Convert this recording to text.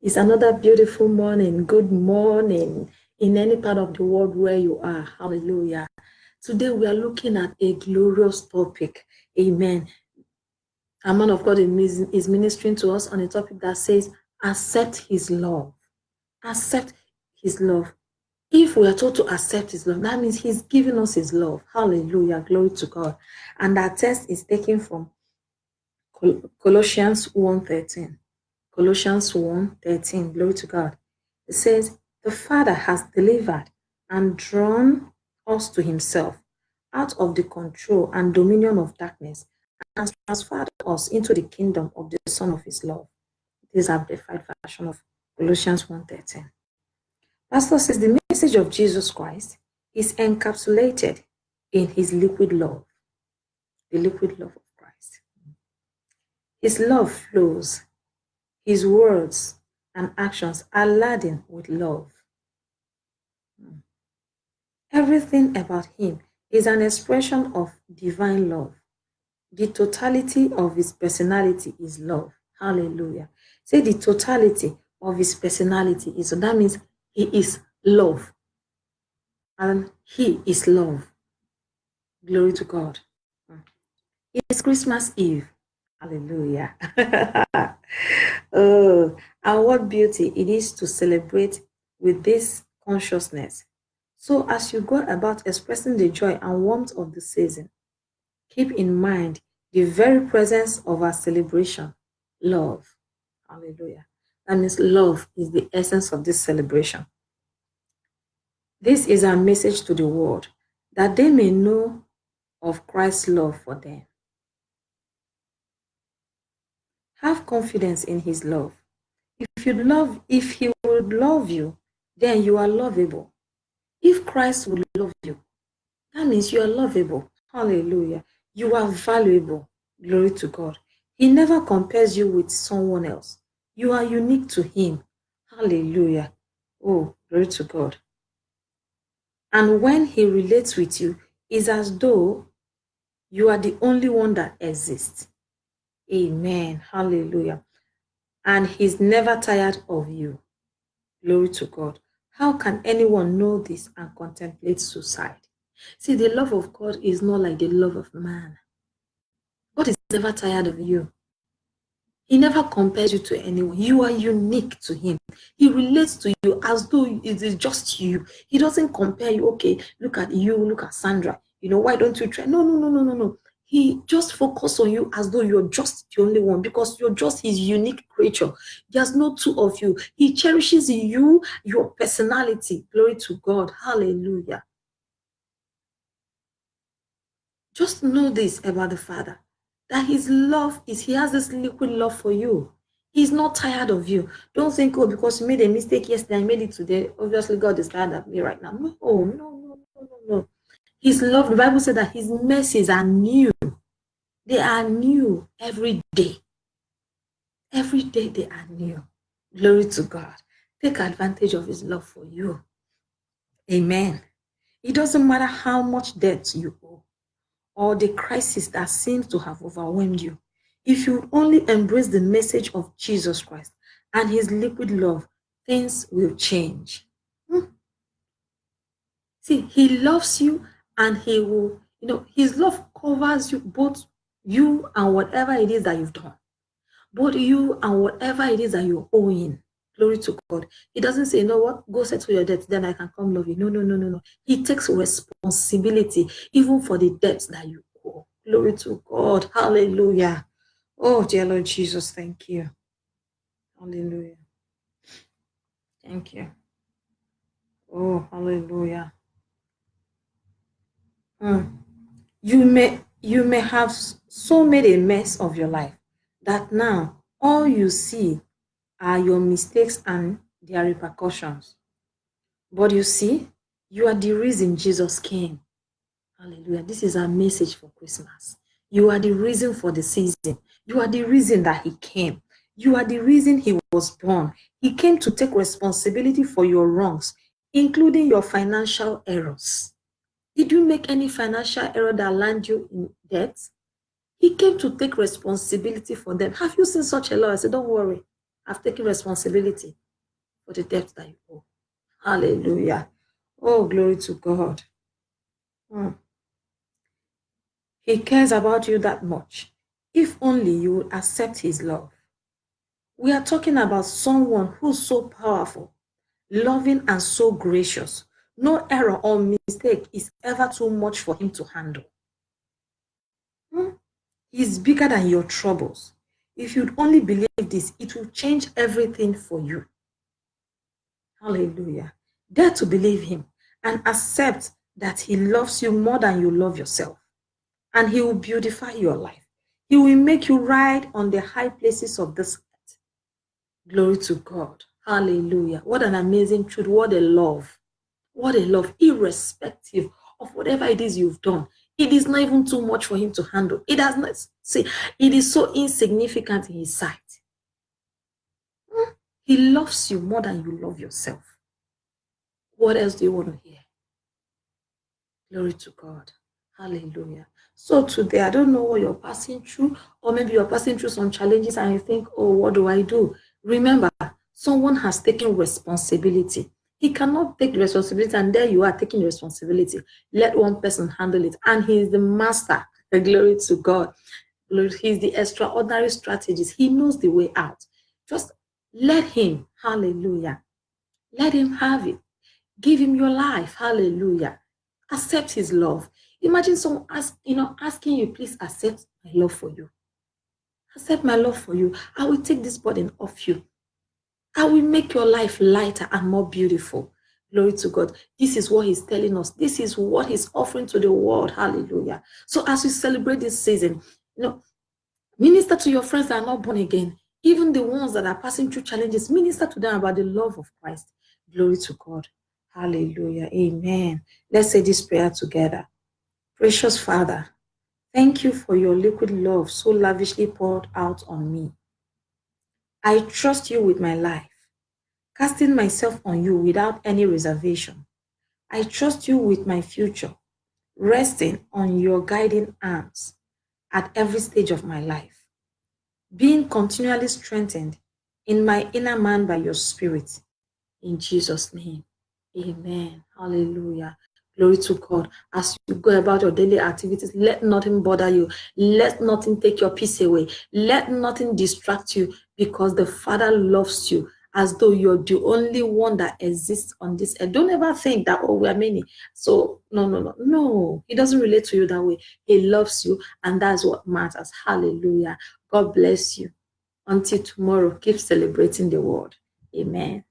It's another beautiful morning. Good morning in any part of the world where you are. Hallelujah. Today we are looking at a glorious topic. Amen. A man of God is ministering to us on a topic that says, accept his love. Accept his love. If we are told to accept his love, that means he's giving us his love. Hallelujah. Glory to God. And that text is taken from Colossians 1:13. Colossians 1:13. Glory to God. It says, the Father has delivered and drawn us to himself out of the control and dominion of darkness and has transferred us into the kingdom of the Son of his love. This is the amplified version of Colossians 1:13. Pastor says the message of Jesus Christ is encapsulated in his liquid love, the liquid love of Christ. His love flows. His words and actions are laden with love. Everything about him is an expression of divine love. The totality of his personality is love. Hallelujah. Say the totality of his personality is, so that means he is love. And he is love. Glory to God. It's Christmas Eve. Hallelujah. Oh, and what beauty it is to celebrate with this consciousness. So as you go about expressing the joy and warmth of the season, keep in mind the very presence of our celebration, love. Hallelujah. That means love is the essence of this celebration. This is our message to the world, that they may know of Christ's love for them. Have confidence in his love. If he would love you, then you are lovable. If Christ would love you, that means you are lovable. Hallelujah. You are valuable. Glory to God. He never compares you with someone else. You are unique to him. Hallelujah. Oh, glory to God. And when he relates with you, it's as though you are the only one that exists. Amen. Hallelujah. And he's never tired of you. Glory to God. How can anyone know this and contemplate suicide? See, the love of God is not like the love of man. God is never tired of you. He never compares you to anyone. You are unique to him. He relates to you as though it is just you. He doesn't compare you. Okay, look at you, look at Sandra. Why don't you try? No. He just focuses on you as though you're just the only one, because you're just his unique creature. There's no two of you. He cherishes you, your personality. Glory to God. Hallelujah. Just know this about the Father, that his love he has this liquid love for you. He's not tired of you. Don't think, oh, because you made a mistake yesterday, I made it today, obviously God is tired of me right now. No. His love, the Bible said that his mercies are new. They are new every day. Every day they are new. Glory to God. Take advantage of his love for you. Amen. It doesn't matter how much debt you owe, or the crisis that seems to have overwhelmed you. If you only embrace the message of Jesus Christ and his liquid love, things will change. See, he loves you, and he will, his love covers you, both you and whatever it is that you've done, both you and whatever it is that you're owing. Glory to God. He doesn't say, you know what, go settle your debt, then I can come love you. No. He takes responsibility even for the debts that you owe. Glory to God. Hallelujah. Oh, dear Lord Jesus, thank you. Hallelujah. Thank you. Oh, hallelujah. You may have so made a mess of your life that now all you see are your mistakes and their repercussions. But you see, you are the reason Jesus came. Hallelujah. This is our message for Christmas. You are the reason for the season. You are the reason that he came. You are the reason he was born. He came to take responsibility for your wrongs, including your financial errors. Did you make any financial error that landed you in debt? He came to take responsibility for them. Have you seen such a law? I said, don't worry. have taken responsibility for the debt that you owe. Hallelujah. Oh, glory to God. He cares about you that much. If only you would accept his love. We are talking about someone who's so powerful, loving, and so gracious. No error or mistake is ever too much for him to handle. He's bigger than your troubles. If you'd only believe this, it will change everything for you. Hallelujah. Dare to believe him and accept that he loves you more than you love yourself. And he will beautify your life. He will make you ride on the high places of this earth. Glory to God. Hallelujah. What an amazing truth. What a love. What a love, irrespective of whatever it is you've done. It is not even too much for him to handle. It does not say, it is so insignificant in his sight. He loves you more than you love yourself. What else do you want to hear? Glory to God. Hallelujah. So today, I don't know what you're passing through, or maybe you're passing through some challenges and you think, oh, what do I do? Remember, someone has taken responsibility. He cannot take the responsibility, and there you are taking responsibility. Let one person handle it, and he is the master. Glory to God. He's the extraordinary strategist. He knows the way out. Just let him. Hallelujah. Let him have it. Give him your life. Hallelujah. Accept his love. Imagine someone asking you, please accept my love for you. Accept my love for you. I will take this burden off you. I will make your life lighter and more beautiful. Glory to God. This is what he's telling us. This is what he's offering to the world. Hallelujah. So as we celebrate this season, minister to your friends that are not born again. Even the ones that are passing through challenges, minister to them about the love of Christ. Glory to God. Hallelujah. Amen. Let's say this prayer together. Precious Father, thank you for your liquid love so lavishly poured out on me. I trust you with my life, casting myself on you without any reservation. I trust you with my future, resting on your guiding arms at every stage of my life, being continually strengthened in my inner man by your Spirit. In Jesus' name, amen. Hallelujah. Glory to God. As you go about your daily activities, let nothing bother you. Let nothing take your peace away. Let nothing distract you, because the Father loves you as though you're the only one that exists on this earth. Don't ever think that, oh, we're many. So, no. He doesn't relate to you that way. He loves you, and that's what matters. Hallelujah. God bless you. Until tomorrow, keep celebrating the word. Amen.